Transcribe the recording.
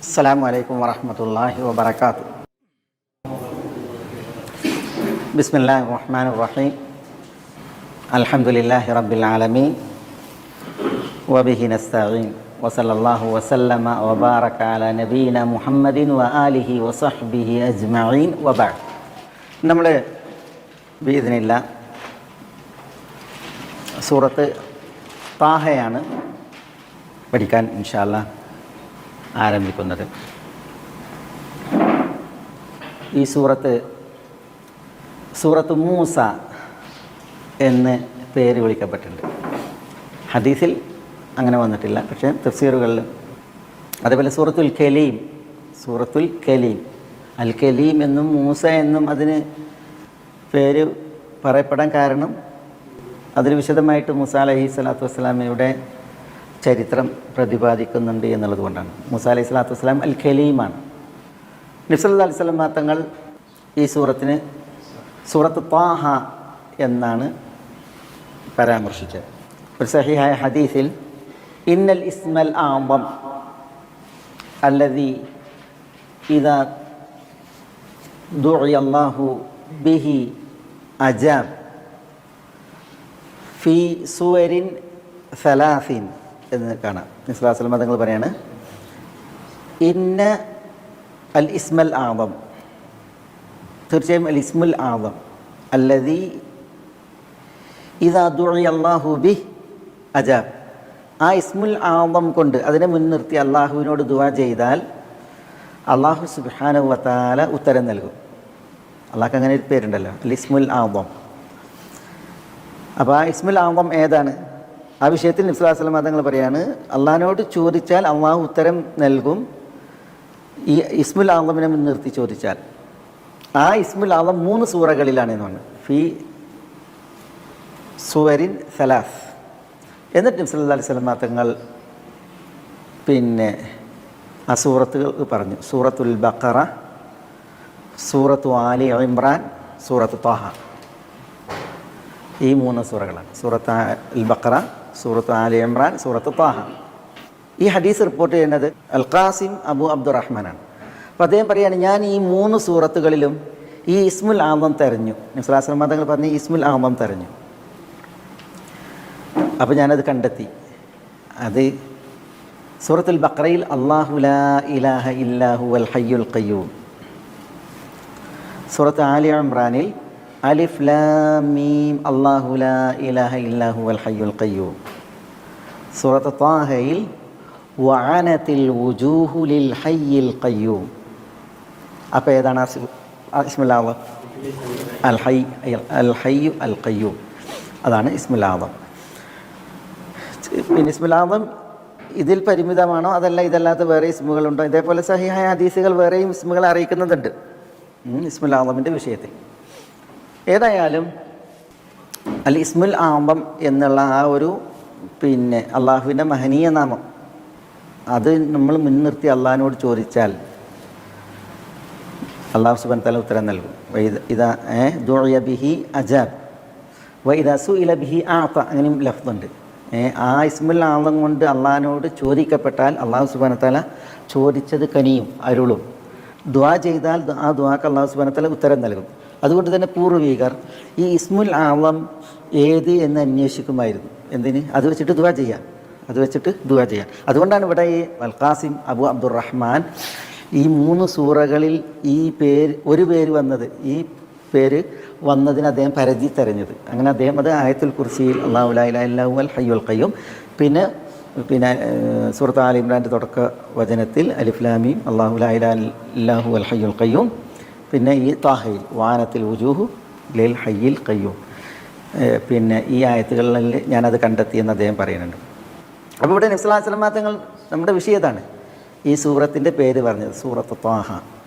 Assalamualaikum warahmatullahi wabarakatuh. Bismillahirrahmanirrahim. Alhamdulillahi rabbil alamin. Wa bihi nasta'in. Wa sallallahu wa sallama wa baraka ala nabiyyina Muhammadin wa alihi wa sahbihi ajma'in wa ba'd. നമ്മൾ ബിഇദ്നില്ലാ സൂറത്ത് താഹയാണ് പഠിക്കാൻ ഇൻഷാ അല്ലാഹ് ആരംഭിക്കുന്നത്. ഈ സൂറത്ത് മൂസ എന്ന് പേര് വിളിക്കപ്പെട്ടിട്ടുണ്ട്. ഹദീസിൽ അങ്ങനെ വന്നിട്ടില്ല, പക്ഷേ തഫ്സീറുകളിൽ. അതേപോലെ സൂറത്തുൽ കലീം അൽ കലീം എന്നും മൂസ എന്നും അതിന് പേര് പറയപ്പെടാൻ കാരണം അതിന് വിശദമായിട്ട് മൂസ അലൈഹി സ്വലാത്തു വസ്സലാമയുടെ ചരിത്രം പ്രതിപാദിക്കുന്നുണ്ട് എന്നുള്ളത് കൊണ്ടാണ്. മൂസ അലൈഹി സ്വലാത്തു വസ്സലാം അൽ കലീമാണ്. നബി സല്ലല്ലാഹു അലൈഹി വസല്ലം തങ്ങൾ ഈ സൂറത്തിന് സൂറത്ത് ത്വാഹ എന്നാണ് പരാമർശിച്ചത്. ഒരു സഹീഹായ ഹദീസിൽ ഇന്നൽ ഇസ്മൽ അഅ്ദം അല്ലദീ ഇദാ ദുഇയ അല്ലാഹു ബിഹി അജാബ് ഫീ സുവരിൻ സലാസിൻ എന്ന് കാണാം. നബി സല്ലല്ലാഹു അലൈഹി വസല്ലം തങ്ങൾ പറയാണ്, ഇന്ന അൽ ഇസ്മൽ അഅ്ദം, തീർച്ചയായും അൽ ഇസ്മുൽ അഅ്ദം അല്ലദീ ഇദാ ദുഇയ അല്ലാഹു ബിഹി അജാബ്, ആ ഇസ്മുൽ അഅ്ദം കൊണ്ട് അതിനെ മുൻനിർത്തി അള്ളാഹുവിനോട് ദുആ ചെയ്താൽ അള്ളാഹു സുബ്ഹാനഹു വ തആല ഉത്തരം നൽകും. അള്ളാഹ്ക്ക് അങ്ങനെ ഒരു പേരുണ്ടല്ലോ, അൽ ഇസ്മുൽ അഅ്ദം. അപ്പോൾ ആ ഇസ്മുൽ അഅ്ദം ഏതാണ്? ആ വിഷയത്തിൽ നബി സല്ലല്ലാഹു അലൈഹി വസല്ലം തങ്ങൾ പറയാണ്, അള്ളാഹിനോട് ചോദിച്ചാൽ അള്ളാഹു ഉത്തരം നൽകും. ഈ ഇസ്മുൽ അഅ്ദമിനെ മുൻനിർത്തി ചോദിച്ചാൽ ആ ഇസ്മുൽ അഅ്ദം 3 സൂറകളിലാണ് എന്ന് പറഞ്ഞു. ഫി സുവരിൻ സലാസ്. എന്നിട്ട് നബി സല്ലല്ലാഹു അലൈഹി വസല്ലം തങ്ങൾ ആ സൂറത്തുകൾ പറഞ്ഞു. സൂറത്തുൽ ബഖറ, സൂറത്തു ആലി ഇമ്രാൻ, സൂറത്ത് ത്വാഹ. ഈ 3 സൂറകളാണ്. സൂറത്ത് അൽ ബഖറ, സൂറത്ത് ആലി ഇമ്രാൻ, സൂറത്ത് ത്വാഹ. ഈ ഹദീസ് റിപ്പോർട്ട് ചെയ്യുന്നത് അൽ ഖാസിം അബു അബ്ദുറഹ്മാനാണ്. അപ്പോൾ അദ്ദേഹം പറയുകയാണ്, ഞാൻ ഈ 3 സൂറത്തുകളിലും ഈ ഇസ്മുൽ അഅ്ദം തെരഞ്ഞു. നബി സല്ലല്ലാഹു അലൈഹി വസല്ലം തങ്ങൾ പറഞ്ഞ് ഇസ്മുൽ അഅ്ദം തെരഞ്ഞു. അപ്പോൾ ഞാനത് കണ്ടെത്തി. അത് സൂറത്തുൽ ബഖറയിൽ അല്ലാഹു ലാ ഇലാഹ ഇല്ലാഹു വൽ ഹയ്യുൽ ഖയ്യൂം, സൂറത്ത് ആലി ഇമ്രാനിൽ അലിഫ് ലാം മീം അല്ലാഹു ലാ ഇലാഹ ഇല്ലാഹു വൽ ഹയ്യുൽ ഖയ്യൂം, സൂറത്ത് ത്വാഹയിൽ വഅനതിൽ വുജൂഹു ലിൽ ഹയ്യിൽ ഖയ്യൂം. അപ്പോൾ ഏതാണ് ഇസ്മുൽ അഅ്ദം? അൽ ഹയ്യു അൽ ഖയ്യൂം, അതാണ് ഇസ്മുൽ അഅ്ദം. പിന്നെ ഇസ്മുൽ അഅ്ദം ഇതിൽ പരിമിതമാണോ അതല്ല ഇതല്ലാത്ത വേറെ ഇസ്മുകളുണ്ടോ? ഇതേപോലെ സഹീഹായ ഹദീസുകൾ വേറെയും ഇസ്മുകൾ അറിയിക്കുന്നുണ്ട് ഇസ്മുൽ അഅ്ദമിൻ്റെ വിഷയത്തിൽ. ഏതായാലും അൽ ഇസ്മുൽ അഅ്ദം എന്നുള്ള ആ ഒരു അള്ളാഹുവിൻ്റെ മഹനീയ നാമം അത് നമ്മൾ മുൻനിർത്തി അള്ളാഹിനോട് ചോദിച്ചാൽ അള്ളാഹു സുബ്ഹാനഹു വ തആല ഉത്തരം നൽകും. ഇദാ ദുഇയ ബിഹി അജാബ് വ ഇദാ സുഇല ബിഹി അഅത, അങ്ങനെയും ലഫ്ദുണ്ട്. ആ ഇസ്മുൽ അഅ്ദം കൊണ്ട് അള്ളാഹിനോട് ചോദിക്കപ്പെട്ടാൽ അള്ളാഹു സുബ്ഹാനഹു വ തആല ചോദിച്ചത് കനിയും അരുളും. ദുആ ചെയ്താൽ ആ ദുആക്ക് അള്ളാഹു സുബ്ഹാനഹു വ തആല ഉത്തരം നൽകും. അതുകൊണ്ട് തന്നെ പൂർവികർ ഈ ഇസ്മുൽ അഅ്ദം ഏത് എന്ന് അന്വേഷിക്കുമായിരുന്നു. എന്തിന്? അത് വെച്ചിട്ട് ദുആ ചെയ്യാം. അതുകൊണ്ടാണ് ഇവിടെ ഈ അൽ ഖാസിം അബു അബ്ദുറഹ്മാൻ ഈ 3 സൂറകളിൽ ഒരു പേര് വന്നത്, ഈ പേര് വന്നതിന് അദ്ദേഹം പരിധി തെരഞ്ഞത്. അങ്ങനെ അദ്ദേഹം അത് ആയത്തുൽ കുർസിയിൽ അല്ലാഹു ലാ ഇലാഹ ഇല്ലഹു വൽ ഹയ്യുൽ ഖയ്യൂം, പിന്നെ സൂറത്ത് ആലി ഇമ്രാൻ്റെ തുടക്ക വചനത്തിൽ അലിഫ് ലാം മീം അല്ലാഹു ലാ ഇലാഹ ഇല്ലഹു വൽ ഹയ്യുൽ ഖയ്യൂം, പിന്നെ ഈ ത്വാഹയിൽ വഅനതിൽ വുജൂഹു ലിൽ ഹയ്യിൽ ഖയ്യൂം. ഈ ആയത്തുകളിൽ ഞാനത് കണ്ടെത്തിയെന്ന് അദ്ദേഹം പറയുന്നുണ്ട്. അപ്പോൾ ഇവിടെ നബി സല്ലല്ലാഹു അലൈഹി വസല്ലം തങ്ങൾ നമ്മുടെ വിഷയത്താണ് ഈ സൂറത്തിൻ്റെ പേര് പറഞ്ഞത്, സൂറത്ത് ത്വാഹ.